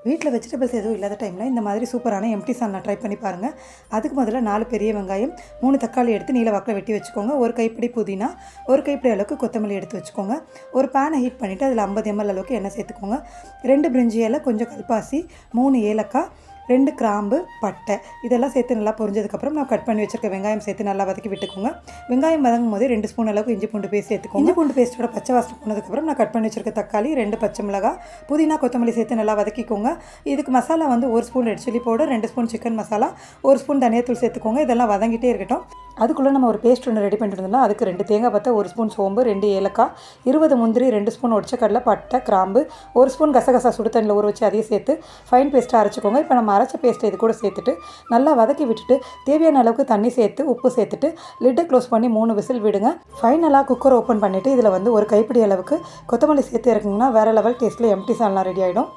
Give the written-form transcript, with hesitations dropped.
வீட்டில் வெஜிடபிள்ஸ் எதுவும் இல்லாத டைமில் இந்த மாதிரி சூப்பரான எம்டி சால்னா ட்ரை பண்ணி பாருங்கள். அதுக்கு முதல்ல 4 பெரிய வெங்காயம், 3 தக்காளி எடுத்து நீல வாக்கில் வெட்டி வச்சுக்கோங்க. ஒரு கைப்பிடி புதினா, ஒரு கைப்பிடி அளவுக்கு கொத்தமல்லி எடுத்து வச்சுக்கோங்க. ஒரு பேனை ஹீட் பண்ணிவிட்டு அதில் 50 ml அளவுக்கு எண்ணெய் சேர்த்துக்கோங்க. 2 பிரிஞ்சி இலை, கொஞ்சம் கல்பாசி, 3 ஏலக்காய், 2 கிராம்பு, பட்டை இதெல்லாம் சேர்த்து நல்லா பொரிஞ்சதுக்கப்புறம் நான் கட் பண்ணி வச்சுருக்க வெங்காயம் சேர்த்து நல்லா வதக்கி விட்டுக்கோங்க. வெங்காயம் வதங்கும் போது 2 ஸ்பூன் அளவுக்கு இஞ்சி பூண்டு பேஸ்ட் சேர்த்துக்கோங்க. இஞ்சி பூண்டு பேஸ்ட்டோட பச்சை வாசனை போனதுக்கப்புறம் நான் கட் பண்ணி வச்சுருக்க தக்காளி, 2 பச்சை மிளகாய், புதினா, கொத்தமல்லி சேர்த்து நல்லா வதக்கிக்கோங்க. இதுக்கு மசாலா வந்து 1 spoon red chilli powder, 2 spoon chicken masala, 1 spoon தனியாத்தூள் சேர்த்துக்கோங்க. இதெல்லாம் வதங்கிட்டே இருக்கட்டும். அதுக்குள்ளே நம்ம ஒரு பேஸ்ட் ஒன்று ரெடி பண்ணிட்டு இருந்தோம்னா அதுக்கு 2 தேங்காய் பத்தை, 1 ஸ்பூன் சோம்பு, 2 ஏலக்காய், 20 முந்திரி, 2 ஸ்பூன் உடச்ச கடலை, பட்டை, கிராம்பு, 1 ஸ்பூன் கசகசா சுடு தண்ணியில் ஊற வச்சு அதையும் சேர்த்து ஃபைன் பேஸ்ட்டாக அரைச்சிக்கோங்க. இப்போ நம்ம அரைச்ச பேஸ்ட்டை இது கூட சேர்த்துட்டு நல்லா வதக்கி விட்டுட்டு தேவையான அளவுக்கு தண்ணி சேர்த்து உப்பு சேர்த்துட்டு லிட்டை க்ளோஸ் பண்ணி 3 விசில் விடுங்க. ஃபைனலாக குக்கர் ஓப்பன் பண்ணிவிட்டு இதில் வந்து ஒரு கைப்பிடி அளவுக்கு கொத்தமல்லி சேர்த்து இறக்குங்கன்னா வேறு லெவல் டேஸ்ட்டில் எம்டி சால்னா ரெடி ஆகிடும்.